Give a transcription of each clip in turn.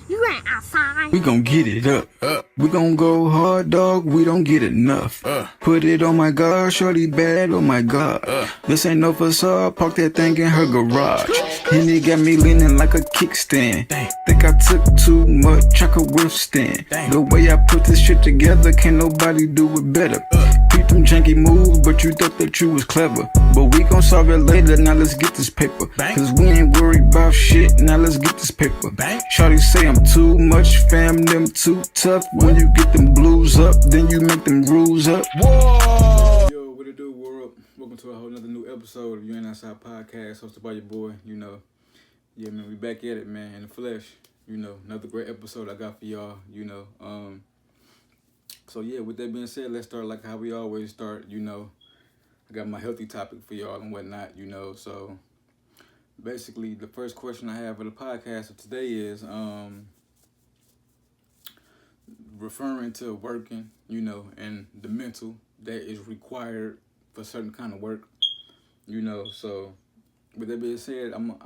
You ain't outside. We gon' get it up. We gon' go hard, dog. We don't get enough. Put it on my God, shorty bad. Oh my God. This ain't no facade. Park that thing in her garage. And it got me leaning like a kickstand. Think I took too much, I could withstand. The way I put this shit together, can't nobody do it better. Beat them janky moves, but you thought that you was clever. But we gon' solve it later, now let's get this paper. Cause we ain't worried about shit, now let's get this paper. Shawty say I'm too much, fam, them too tough. When you get them blues up, then you make them rules up. Whoa! Yo, what it do, world? Welcome to a whole nother new episode of You Ain't Outside Podcast, hosted by your boy, Yeah, man, we back at it, man, in the flesh. Another great episode I got for y'all, So yeah, with that being said, let's start like how we always start, I got my healthy topic for y'all and whatnot, So basically, the first question I have for the podcast of today is referring to working, and the mental that is required for certain kind of work, So with that being said, I'm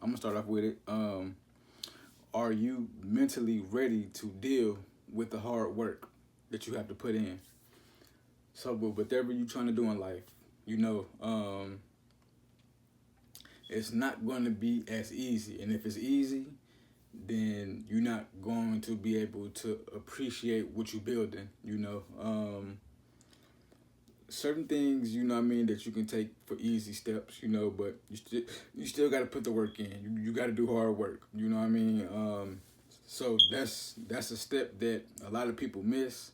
gonna start off with it. Are you mentally ready to deal with the hard work that you have to put in? So with whatever you're trying to do in life, it's not going to be as easy. And if it's easy, then you're not going to be able to appreciate what you're building, certain things, that you can take for easy steps, but you still got to put the work in. You got to do hard work, So that's a step that a lot of people miss,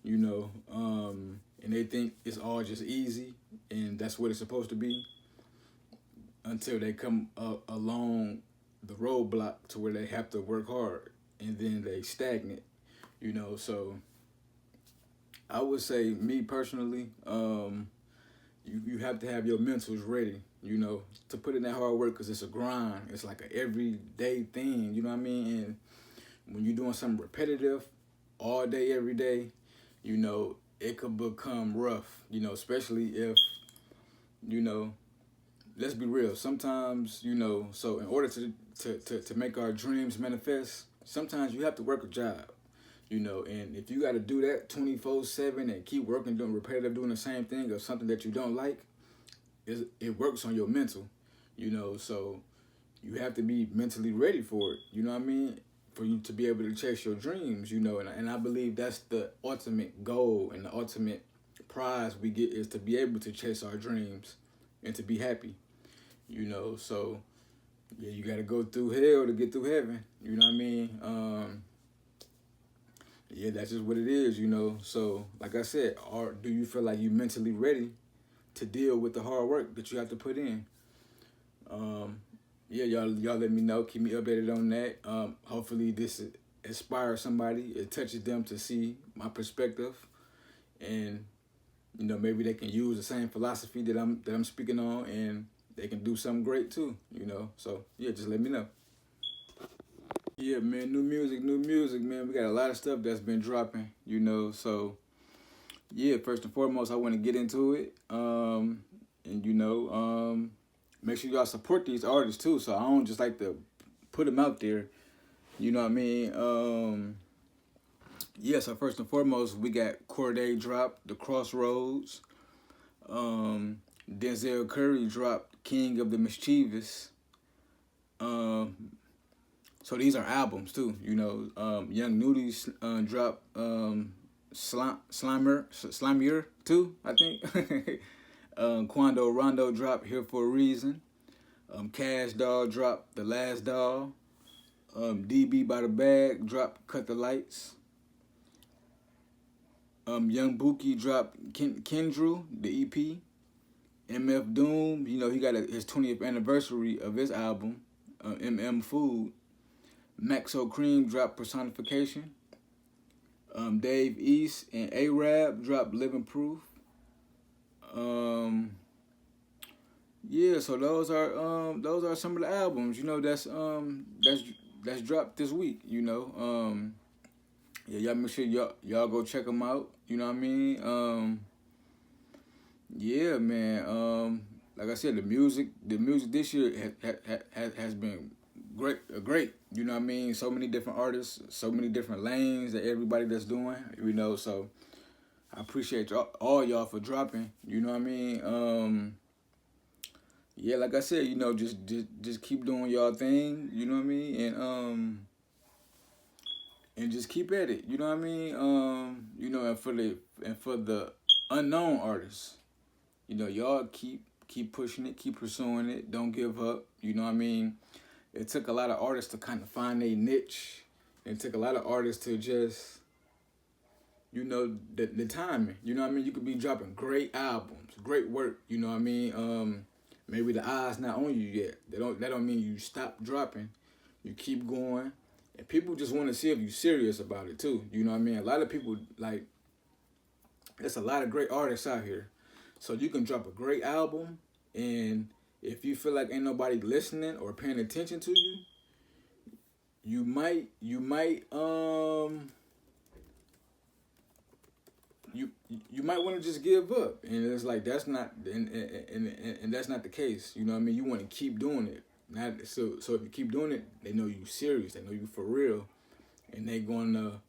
and they think it's all just easy, and that's what it's supposed to be, until they come along the roadblock to where they have to work hard, and then they stagnate, So I would say, me personally, you have to have your mentals ready, to put in that hard work, because it's a grind. It's like an everyday thing, And when you're doing something repetitive all day, every day, it could become rough, especially if, let's be real. Sometimes, so in order to make our dreams manifest, sometimes you have to work a job. And if you got to do that 24/7 and keep working, doing repetitive, doing the same thing or something that you don't like, it works on your mental, So you have to be mentally ready for it, for you to be able to chase your dreams, And I believe that's the ultimate goal and the ultimate prize we get, is to be able to chase our dreams and to be happy, So yeah, you got to go through hell to get through heaven, Yeah, that's just what it is, So, like I said, do you feel like you're mentally ready to deal with the hard work that you have to put in? Yeah, y'all let me know. Keep me updated on that. Hopefully this inspires somebody. It touches them to see my perspective, and maybe they can use the same philosophy that I'm speaking on, and they can do something great too. So yeah, just let me know. Yeah, man, new music, man. We got a lot of stuff that's been dropping, So, yeah, first and foremost, I want to get into it. And, make sure y'all support these artists, too. So I don't just like to put them out there. You know what I mean? Yeah, so first and foremost, we got Corday drop, The Crossroads. Denzel Curry dropped King of the Mischievous. So these are albums too, Young Nudies dropped Slimier too, I think. Quando Rondo dropped Here for a Reason. Cash Doll dropped The Last Doll. DB by the Bag dropped Cut the Lights. Young Buki dropped Kendrew, the EP. MF Doom, he got his 20th anniversary of his album, MM Food. Maxo Cream dropped Personification. Dave East and Arab dropped Living Proof. Yeah, so those are some of the albums, that's dropped this week, Yeah, y'all make sure y'all go check them out, Yeah, man. Like I said, the music this year has been great. You know what I mean? So many different artists, so many different lanes that everybody that's doing. You know, so I appreciate all y'all for dropping. You know what I mean? Yeah, like I said, you know, just keep doing y'all thing. You know what I mean? And just keep at it. You know what I mean? You know, and for the unknown artists, you know, y'all keep pushing it, keep pursuing it. Don't give up. You know what I mean? It took a lot of artists to kind of find a niche. It took a lot of artists to just, you know, the timing. You know what I mean? You could be dropping great albums, great work. You know what I mean? Maybe the eye's not on you yet. That don't mean you stop dropping. You keep going, and people just want to see if you're serious about it too. You know what I mean? A lot of people like. There's a lot of great artists out here, so you can drop a great album, and if you feel like ain't nobody listening or paying attention to you, you might you might want to just give up, and it's like that's not and that's not the case. You know what I mean? You want to keep doing it. Not so if you keep doing it, they know you serious. They know you for real, and they gonna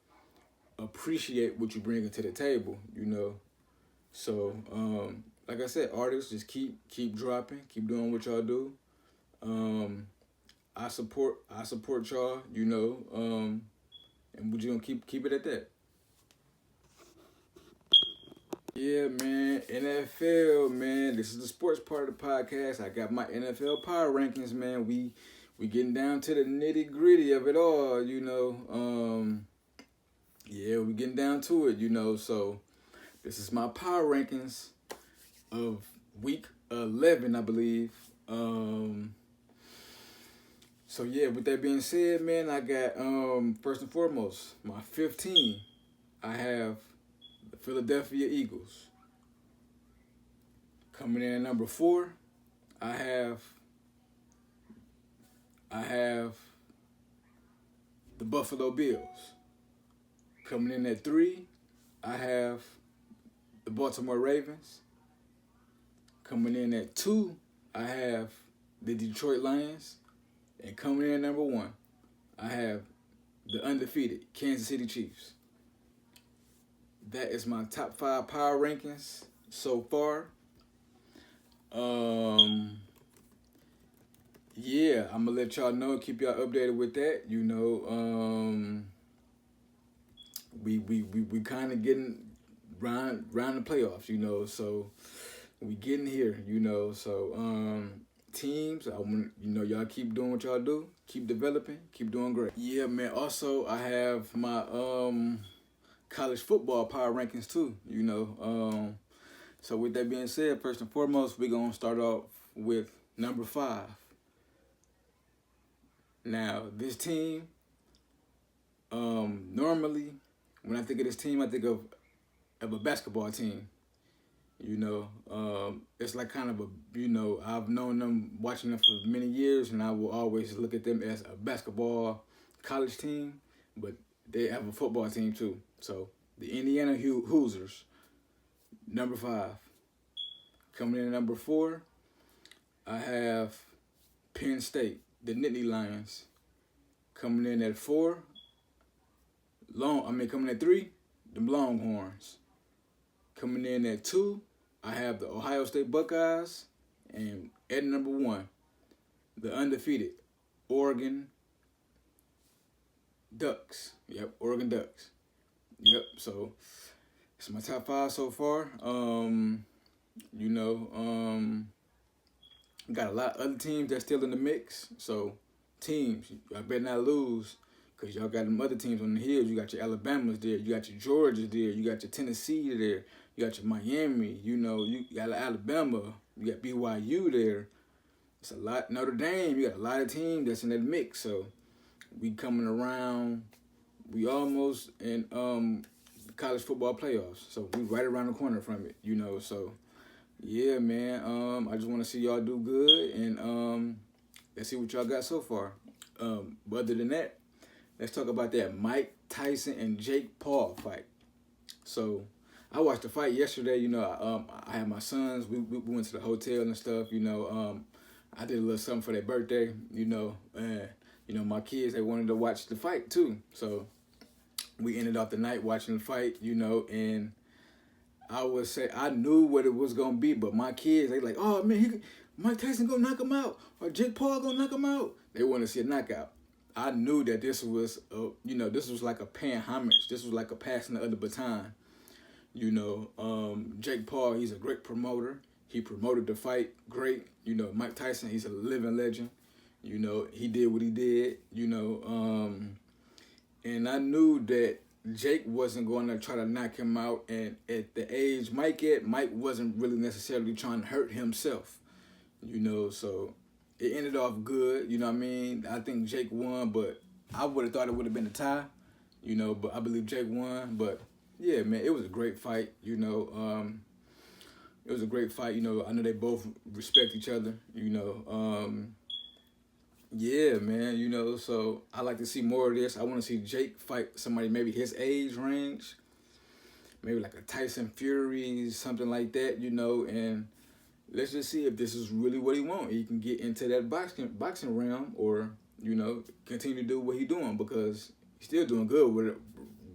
appreciate what you bringing to the table. You know, so like I said, artists just keep dropping, keep doing what y'all do. I support y'all. You know, and we're just gonna keep it at that. Yeah, man. NFL, man. This is the sports part of the podcast. I got my NFL Power Rankings, man. We getting down to the nitty gritty of it all, you know. Yeah, we getting down to it, you know. So this is my Power Rankings of week 11, I believe. So yeah, with that being said, man, I got first and foremost my 15. I have the Philadelphia Eagles. Coming in at number 4, I have the Buffalo Bills. Coming in at 3, I have the Baltimore Ravens. Coming in at 2, I have the Detroit Lions. And coming in at number 1, I have the undefeated Kansas City Chiefs. That is my top 5 power rankings so far. Yeah, I'm gonna let y'all know, keep y'all updated with that. You know, we kind of getting round the playoffs. You know, so we getting here. You know, so teams, I want y'all keep doing what y'all do, keep developing, keep doing great. Yeah, man. Also, I have my college football power rankings too. You know, so with that being said, first and foremost, we're gonna start off with number 5. Now, this team, normally, when I think of this team, I think of a basketball team. You know, it's like kind of a, you know, I've known them, watching them for many years, and I will always look at them as a basketball college team, but they have a football team too. So, the Indiana Hoosiers, number 5. Coming in at number 4, I have Penn State, the Nittany Lions. Coming in at 4, coming at 3, the Longhorns. Coming in at 2, I have the Ohio State Buckeyes. And at number 1, the undefeated Oregon Ducks. Yep, Oregon Ducks. Yep, so it's my top 5 so far. You know, got a lot of other teams that's still in the mix. So, teams, y'all better not lose, because y'all got them other teams on the hills. You got your Alabamas there. You got your Georgias there. You got your Tennessee there. You got your Miami. You know, you got Alabama. You got BYU there. It's a lot. Notre Dame, you got a lot of teams that's in that mix. So, we coming around. We almost in college football playoffs. So, we right around the corner from it, you know. So, yeah, man. I just want to see y'all do good, and let's see what y'all got so far. But other than that, let's talk about that Mike Tyson and Jake Paul fight. So I watched the fight yesterday. You know, I had my sons. We went to the hotel and stuff. You know, I did a little something for their birthday. You know, and you know, my kids, they wanted to watch the fight too. So we ended off the night watching the fight, you know, and I would say I knew what it was gonna be, but my kids, they like, oh man, Mike Tyson gonna knock him out, or Jake Paul gonna knock him out. They want to see a knockout. I knew that this was, you know, this was like a paying homage. This was like a passing of the baton. You know, Jake Paul, he's a great promoter. He promoted the fight great. You know, Mike Tyson, he's a living legend. You know, he did what he did. You know, and I knew that Jake wasn't going to try to knock him out. And at the age Mike wasn't really necessarily trying to hurt himself. You know, so it ended off good, you know what I mean? I think Jake won, but I would have thought it would have been a tie, you know, but I believe Jake won. But yeah, man, it was a great fight, you know. It was a great fight, you know. I know they both respect each other, you know. Yeah, man, you know, so I like to see more of this. I want to see Jake fight somebody maybe his age range, maybe like a Tyson Fury, something like that, you know, and let's just see if this is really what he wants. He can get into that boxing realm, or, you know, continue to do what he's doing, because he's still doing good with it.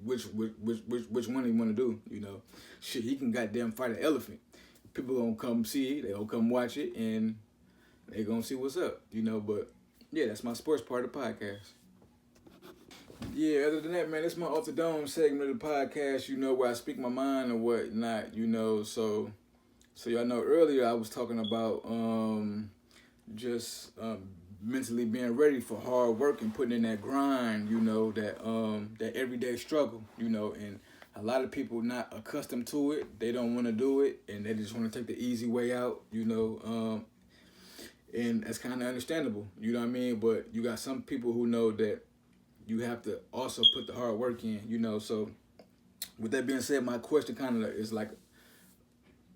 Which one he want to do, you know? Shit, he can goddamn fight an elephant. People gonna come see it, they gonna come watch it, and they gonna see what's up, you know? But yeah, that's my sports part of the podcast. Yeah, other than that, man, it's my Off the Dome segment of the podcast, you know, where I speak my mind and whatnot, you know. So y'all know earlier I was talking about just mentally being ready for hard work and putting in that grind, you know, that everyday struggle, you know, and a lot of people not accustomed to it. They don't want to do it, and they just want to take the easy way out, you know, and that's kind of understandable, you know what I mean? But you got some people who know that you have to also put the hard work in, you know. So with that being said, my question kind of is like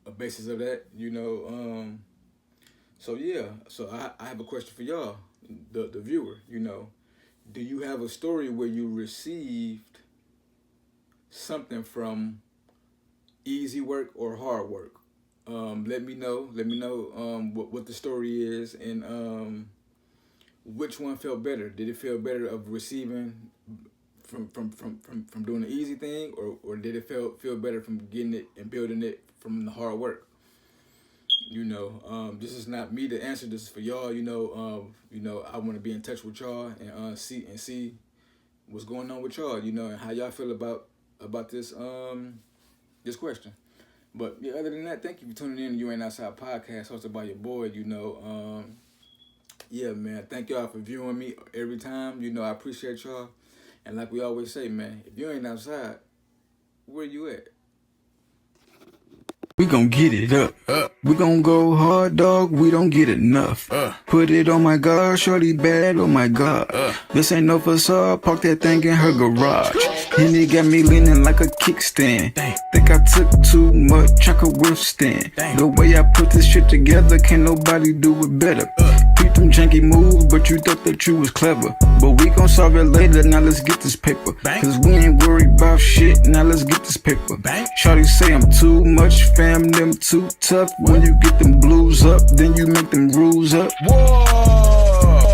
a basis of that, you know. So yeah, so I have a question for y'all, the viewer, you know. Do you have a story where you received something from easy work or hard work? Let me know what the story is, and which one felt better. Did it feel better of receiving from doing the easy thing, or did it feel better from getting it and building it from the hard work? You know, this is not me to answer. This is for y'all. You know, I want to be in touch with y'all and see what's going on with y'all. You know, and how y'all feel about this this question. But yeah, other than that, thank you for tuning in to You Ain't Outside podcast, hosted by your boy. You know, yeah, man, thank y'all for viewing me every time. You know, I appreciate y'all. And like we always say, man, if you ain't outside, where you at? We gon' get it up. We gon' go hard, dog. We don't get enough. Put it on my God, shorty bad. Oh my God. This ain't no facade. Park that thing in her garage. And it got me leaning like a kickstand. Think I took too much, I could withstand. The way I put this shit together, can't nobody do it better. Beat them janky moves, but you thought that you was clever. But we gon' solve it later. Now let's get this paper. Cause we ain't worried about shit. Now let's get this paper. Shawty say I'm too much, fam, them too tough. When you get them blues up, then you make them rules up. Whoa!